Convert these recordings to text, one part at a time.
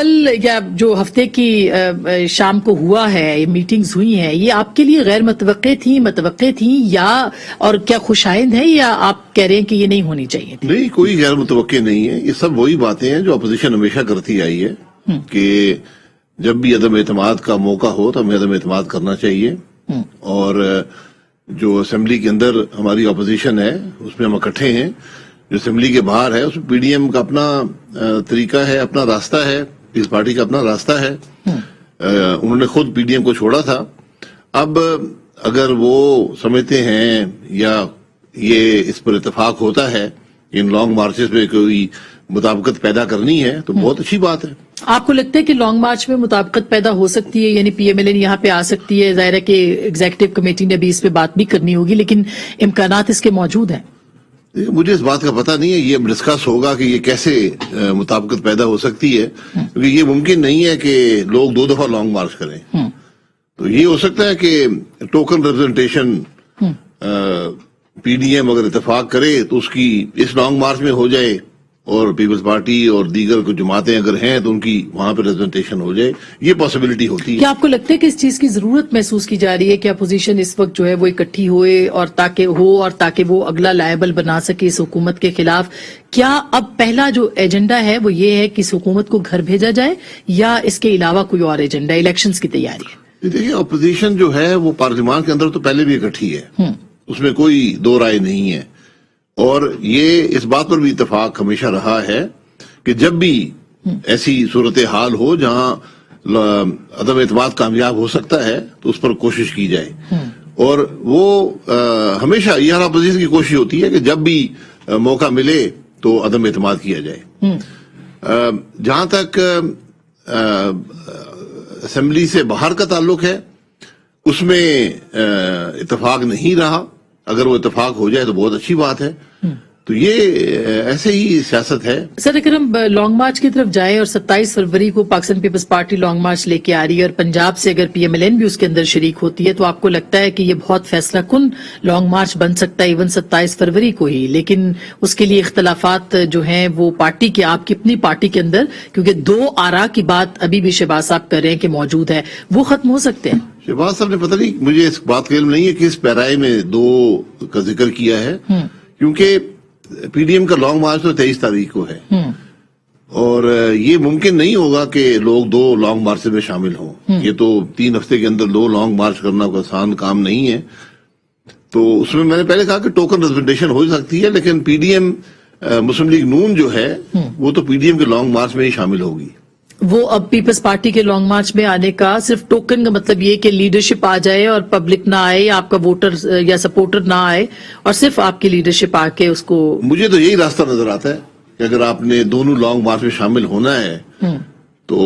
کل یا جو ہفتے کی شام کو ہوا ہے، یہ میٹنگز ہوئی ہیں، یہ آپ کے لیے غیر متوقع تھیں یا اور کیا خوشائند ہے، یا آپ کہہ رہے ہیں کہ یہ نہیں ہونی چاہیے تھی؟ نہیں، کوئی غیر متوقع نہیں ہے. یہ سب وہی باتیں ہیں جو اپوزیشن ہمیشہ کرتی آئی ہے کہ جب بھی عدم اعتماد کا موقع ہو تو ہمیں عدم اعتماد کرنا چاہیے. اور جو اسمبلی کے اندر ہماری اپوزیشن ہے اس میں ہم اکٹھے ہیں. جو اسمبلی کے باہر ہے اس میں پی ڈی ایم کا اپنا طریقہ ہے، اپنا راستہ ہے، پیپلز پارٹی کا اپنا راستہ ہے. انہوں نے خود پی ڈی ایم کو چھوڑا تھا. اب اگر وہ سمجھتے ہیں یا یہ اس پر اتفاق ہوتا ہے ان لانگ مارچز میں کوئی مطابقت پیدا کرنی ہے تو بہت اچھی بات ہے. آپ کو لگتا ہے کہ لانگ مارچ میں مطابقت پیدا ہو سکتی ہے، یعنی پی ایم ایل این یہاں پہ آ سکتی ہے؟ ظاہر ہے کہ ایگزیکٹو کمیٹی نے ابھی اس پہ بات بھی کرنی ہوگی، لیکن امکانات اس کے موجود ہیں. مجھے اس بات کا پتہ نہیں ہے، یہ ڈسکس ہوگا کہ یہ کیسے مطابقت پیدا ہو سکتی ہے، کیونکہ یہ ممکن نہیں ہے کہ لوگ 2 دفعہ لانگ مارچ کریں. تو یہ ہو سکتا ہے کہ token representation P D M اگر اتفاق کرے تو اس کی اس لانگ مارچ میں ہو جائے، اور پیپلز پارٹی اور دیگر کچھ جماعتیں اگر ہیں تو ان کی وہاں پہ ریپرزنٹیشن ہو جائے. یہ پاسبلٹی ہوتی ہے. کیا آپ کو لگتا ہے کہ اس چیز کی ضرورت محسوس کی جا رہی ہے کہ اپوزیشن اس وقت جو ہے وہ اکٹھی ہوئے اور تاکہ وہ اگلا لائبل بنا سکے اس حکومت کے خلاف؟ کیا اب پہلا جو ایجنڈا ہے وہ یہ ہے کہ اس حکومت کو گھر بھیجا جائے، یا اس کے علاوہ کوئی اور ایجنڈا الیکشنز کی تیاری ہے؟ دیکھیے، اپوزیشن جو ہے وہ پارلیمان کے اندر تو پہلے بھی اکٹھی ہے، اس میں کوئی دو رائے نہیں ہے. اور یہ اس بات پر بھی اتفاق ہمیشہ رہا ہے کہ جب بھی ایسی صورتحال ہو جہاں عدم اعتماد کامیاب ہو سکتا ہے تو اس پر کوشش کی جائے. اور وہ ہمیشہ یہ ہر اپوزیشن کی کوشش ہوتی ہے کہ جب بھی موقع ملے تو عدم اعتماد کیا جائے. جہاں تک اسمبلی سے باہر کا تعلق ہے اس میں اتفاق نہیں رہا. اگر وہ اتفاق ہو جائے تو بہت اچھی بات ہے. تو یہ ایسے ہی سیاست ہے. سر، اگر ہم لانگ مارچ کی طرف جائیں اور 27 فروری کو Pakistan peoples party long march لے کے آ رہی ہے اور پنجاب سے اگر پی ایم ایل این بھی اس کے اندر شریک ہوتی ہے، تو آپ کو لگتا ہے کہ یہ بہت فیصلہ کن لانگ مارچ بن سکتا ہے ایون 27 فروری کو ہی؟ لیکن اس کے لیے اختلافات جو ہیں وہ پارٹی کے، آپ کی اپنی پارٹی کے اندر، کیونکہ 2 آراء کی بات ابھی بھی شہباز صاحب کر رہے ہیں کہ موجود ہے، وہ ختم ہو سکتے ہیں؟ شہباز صاحب نے پتہ نہیں، مجھے اس بات کا علم نہیں ہے کہ اس پیرائے میں 2 کا ذکر کیا ہے، کیونکہ پی ڈی ایم کا لانگ مارچ تو 23 تاریخ کو ہے، اور یہ ممکن نہیں ہوگا کہ لوگ 2 لانگ مارچ میں شامل ہوں. یہ تو 3 ہفتے کے اندر 2 لانگ مارچ کرنا کوئی آسان کام نہیں ہے. تو اس میں نے پہلے کہا کہ ٹوکن ریپرزنٹیشن ہو سکتی ہے، لیکن پی ڈی ایم مسلم لیگ نون جو ہے وہ تو پی ڈی ایم کے لانگ مارچ میں ہی شامل ہوگی. وہ اب پیپلز پارٹی کے لانگ مارچ میں آنے کا صرف ٹوکن کا مطلب یہ کہ لیڈرشپ آ جائے اور پبلک نہ آئے، یا آپ کا ووٹر یا سپورٹر نہ آئے، اور صرف آپ کی لیڈرشپ آ کے اس کو؟ مجھے تو یہی راستہ نظر آتا ہے کہ اگر آپ نے دونوں لانگ مارچ میں شامل ہونا ہے تو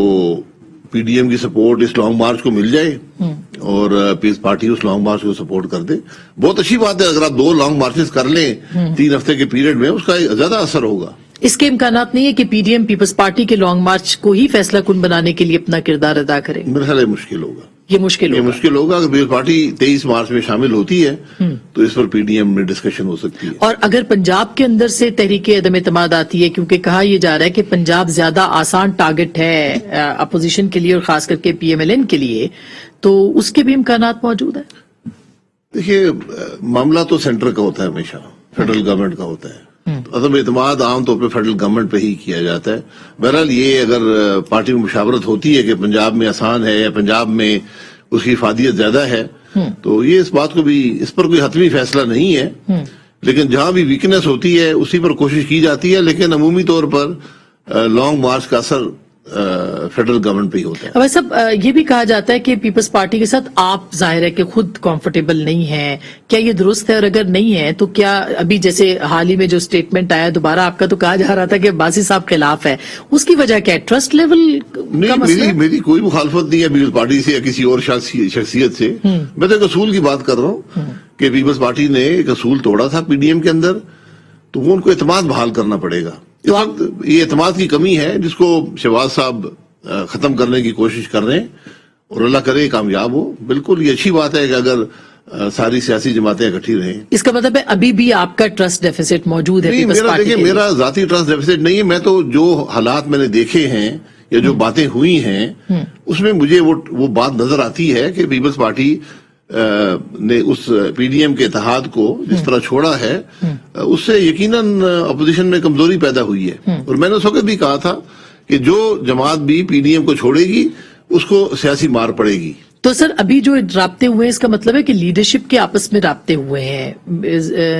پی ڈی ایم کی سپورٹ اس لانگ مارچ کو مل جائے اور پیپلز پارٹی اس لانگ مارچ کو سپورٹ کر دے. بہت اچھی بات ہے. اگر آپ 2 لانگ مارچز کر لیں 3 ہفتے کے پیریڈ میں، اس کا زیادہ اثر ہوگا. اس کے امکانات نہیں ہے کہ P D M peoples party کے لانگ مارچ کو ہی فیصلہ کن بنانے کے لیے اپنا کردار ادا کرے؟ میرے خیال مشکل ہوگا. یہ مشکل ہوگا. اگر پیپلز پارٹی 23 مارچ میں شامل ہوتی ہے تو اس پر پی ڈی ایم میں ڈسکشن ہو سکتی ہے. اور اگر پنجاب کے اندر سے تحریک عدم اعتماد آتی ہے، کیونکہ کہا یہ جا رہا ہے کہ پنجاب زیادہ آسان ٹارگٹ ہے اپوزیشن کے لیے اور خاص کر کے پی ایم ایل این کے لیے، تو اس کے بھی امکانات موجود ہیں؟ دیکھیے، معاملہ تو سینٹر کا ہوتا ہے، ہمیشہ فیڈرل گورنمنٹ کا ہوتا ہے. عدم اعتماد عام طور پہ فیڈرل گورنمنٹ پہ ہی کیا جاتا ہے. بہرحال یہ اگر پارٹی میں مشاورت ہوتی ہے کہ پنجاب میں آسان ہے یا پنجاب میں اس کی افادیت زیادہ ہے، تو یہ اس بات کو بھی، اس پر کوئی حتمی فیصلہ نہیں ہے. لیکن جہاں بھی ویکنس ہوتی ہے اسی پر کوشش کی جاتی ہے. لیکن عمومی طور پر لانگ مارچ کا اثر فیڈرل گورنمنٹ پہ ہی ہوتا ہے. اب سب یہ بھی کہا جاتا ہے کہ پیپلز پارٹی کے ساتھ آپ ظاہر ہے کہ خود کمفرٹیبل نہیں ہیں. کیا یہ درست ہے؟ اور اگر نہیں ہے تو کیا ابھی جیسے حال ہی میں جو سٹیٹمنٹ آیا دوبارہ آپ کا، تو کہا جا رہا تھا کہ عباسی صاحب خلاف ہے، اس کی وجہ کیا ہے؟ ٹرسٹ لیول کا مسئلہ؟ میری کوئی مخالفت نہیں ہے پیپلز پارٹی سے یا کسی اور شخصیت سے. میں تو ایک اصول کی بات کر رہا ہوں کہ پیپلز پارٹی نے ایک اصول توڑا تھا پی ڈی ایم کے اندر، تو وہ ان کو اعتماد بحال کرنا پڑے گا. اس وقت یہ اعتماد کی کمی ہے جس کو شہباز صاحب ختم کرنے کی کوشش کر رہے ہیں، اور اللہ کرے کامیاب ہو. بالکل یہ اچھی بات ہے کہ اگر ساری سیاسی جماعتیں اکٹھی رہیں. اس کا مطلب ہے ابھی بھی آپ کا ٹرسٹ ڈیفیسٹ موجود ہے؟ نہیں، میرا ذاتی ٹرسٹ ڈیفیسٹ نہیں ہے. میں تو جو حالات میں نے دیکھے ہیں یا جو باتیں ہوئی ہیں اس میں مجھے وہ بات نظر آتی ہے کہ پیپلز پارٹی نے اس پی ڈی ایم کے اتحاد کو جس طرح چھوڑا ہے اس سے یقیناً اپوزیشن میں کمزوری پیدا ہوئی ہے. اور میں نے اس وقت بھی کہا تھا کہ جو جماعت بھی پی ڈی ایم کو چھوڑے گی اس کو سیاسی مار پڑے گی. تو سر ابھی جو رابطے ہوئے ہیں اس کا مطلب ہے کہ لیڈرشپ کے آپس میں رابطے ہوئے ہیں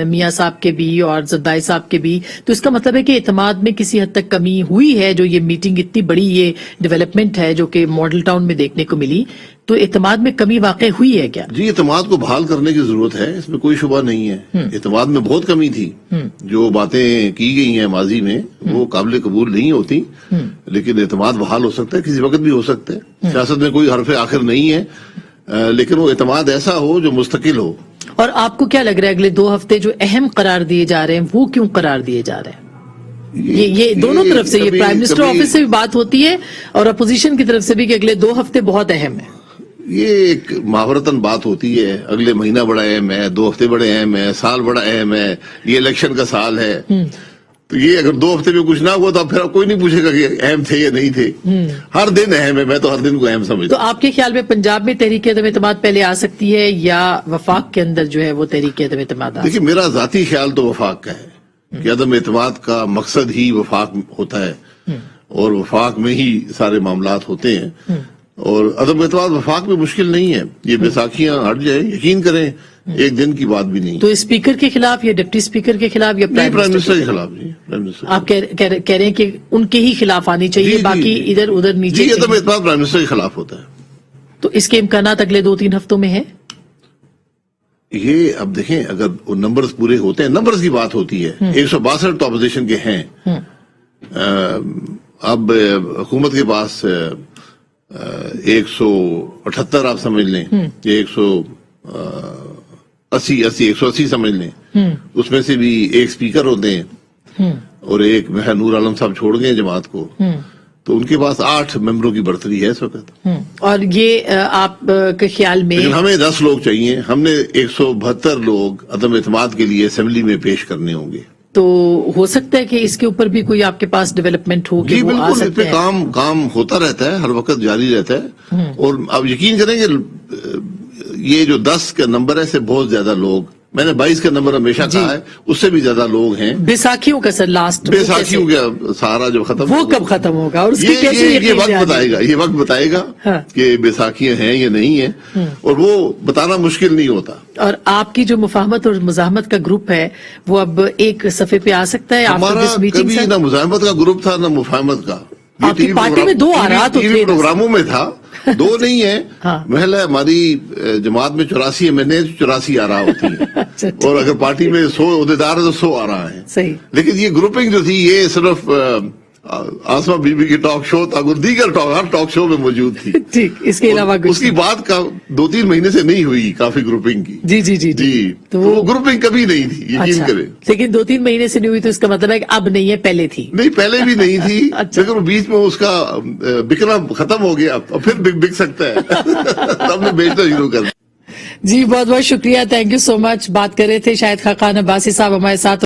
میاں صاحب کے بھی اور زردائی صاحب کے بھی, تو اس کا مطلب ہے کہ اعتماد میں کسی حد تک کمی ہوئی ہے. جو یہ میٹنگ اتنی بڑی یہ ڈیولپمنٹ ہے جو کہ ماڈل ٹاؤن میں دیکھنے کو ملی, تو اعتماد میں کمی واقع ہوئی ہے کیا؟ جی اعتماد کو بحال کرنے کی ضرورت ہے, اس میں کوئی شبہ نہیں ہے. اعتماد میں بہت کمی تھی. جو باتیں کی گئی ہیں ماضی میں وہ قابل قبول نہیں ہوتی, لیکن اعتماد بحال ہو سکتا ہے, کسی وقت بھی ہو سکتا ہے. سیاست میں کوئی حرف آخر نہیں ہے, لیکن وہ اعتماد ایسا ہو جو مستقل ہو. اور آپ کو کیا لگ رہا ہے اگلے 2 ہفتے جو اہم قرار دیے جا رہے ہیں وہ کیوں قرار دیے جا رہے ہیں؟ یہ دونوں طرف سے, یہ پرائم منسٹر آفس سے بھی بات ہوتی ہے اور اپوزیشن کی طرف سے بھی کہ اگلے 2 ہفتے بہت اہم ہیں. یہ ایک محاورتاً بات ہوتی ہے, اگلے مہینہ بڑا اہم ہے, 2 ہفتے بڑے اہم ہے, سال بڑا اہم ہے, یہ الیکشن کا سال ہے. تو یہ اگر 2 ہفتے میں کچھ نہ ہوا تو پھر کوئی نہیں پوچھے گا کہ اہم تھے یا نہیں تھے. ہر دن اہم ہے, میں تو ہر دن کو اہم سمجھتا ہوں. تو آپ کے خیال میں پنجاب میں تحریک عدم اعتماد پہلے آ سکتی ہے یا وفاق کے اندر جو ہے وہ تحریک عدم اعتماد؟ دیکھیں میرا ذاتی خیال تو وفاق کا ہے کہ عدم اعتماد کا مقصد ہی وفاق ہوتا ہے, اور وفاق میں ہی سارے معاملات ہوتے ہیں. اور عدم اعتماد وفاق میں مشکل نہیں ہے, یہ بیساکھیاں ہٹ جائیں, یقین کریں, ایک دن کی بات بھی نہیں. تو اسپیکر کے خلاف یا ڈپٹی اسپیکر کے خلاف یا پرائم منسٹر کے خلاف؟ G prime minister. آپ کہہ رہے ہیں کہ ان کے ہی خلاف آنی چاہیے, باقی ادھر ادھر نیچے. جی عدم اعتماد پرائم منسٹر کے خلاف ہوتا ہے. تو اس کے امکانات اگلے 2-3 ہفتوں میں ہیں؟ یہ اب دیکھیں, اگر نمبرز پورے ہوتے ہیں, نمبرز کی بات ہوتی ہے. 162 تو اپوزیشن کے ہیں. اب حکومت کے پاس 178 آپ سمجھ لیں, 180 سمجھ لیں. اس میں سے بھی ایک اسپیکر ہوتے ہیں اور ایک نور عالم صاحب چھوڑ گئے جماعت کو, تو ان کے پاس 8 ممبروں کی برتری ہے اس وقت. اور یہ آپ کے خیال میں لیکن ہمیں 10 لوگ چاہیے, ہم نے 172 لوگ عدم اعتماد کے لیے اسمبلی میں پیش کرنے ہوں گے. تو ہو سکتا ہے کہ اس کے اوپر بھی کوئی آپ کے پاس ڈیولپمنٹ ہو کہ جی وہ آ بالکل, اس سکتے پہ ہیں. کام ہوتا رہتا ہے, ہر وقت جاری رہتا ہے. اور اب یقین کریں کہ یہ جو 10 کا نمبر ہے اس سے بہت زیادہ لوگ, میں نے 22 کا نمبر ہمیشہ کہا ہے, اس سے بھی زیادہ لوگ ہیں. بیساکھیوں کا سر لاسٹ بیساکھیوں کا سہارا جب ختم وہ کب ختم ہوگا اور اس کی کیسے یہ وقت بتائے گا کہ بیساکھیاں ہیں یا نہیں ہیں, اور وہ بتانا مشکل نہیں ہوتا. اور آپ کی جو مفاہمت اور مزاحمت کا گروپ ہے وہ اب ایک صفحے پہ آ سکتا ہے؟ ہمارا کبھی نہ مزاحمت کا گروپ تھا نہ مفاہمت کا. آپ کی پارٹی میں 2 آرات ہوتے ہیں, پروگراموں میں تھا, 2 نہیں ہے. محل ہے ہماری جماعت میں 84 MNA 84 آرا ہوتی ہیں, اور اگر پارٹی میں 100 عہدیدار ہیں تو 100 آرا ہیں. صحیح. لیکن یہ گروپنگ جو تھی یہ صرف آسما بی بی کی ٹاک شو تھا, دیگر ہر ٹاک شو میں موجود تھی. ٹھیک, اس کے علاوہ اس کی بات کا 2-3 مہینے سے نہیں ہوئی کافی گروپنگ کی. جی تو وہ گروپنگ کبھی نہیں تھی, یقین کریں. لیکن 2-3 مہینے سے نہیں ہوئی تو اس کا مطلب ہے کہ اب نہیں ہے, پہلے تھی. نہیں, پہلے بھی نہیں تھی, لیکن بیچ میں اس کا بکنا ختم ہو گیا, اب پھر بک سکتا ہے. تب نے بیچنا شروع کر دیا. جی بہت بہت شکریہ, تھینک یو سو مچ. بات کر رہے تھے شاہد خاقان عباسی صاحب ہمارے ساتھ.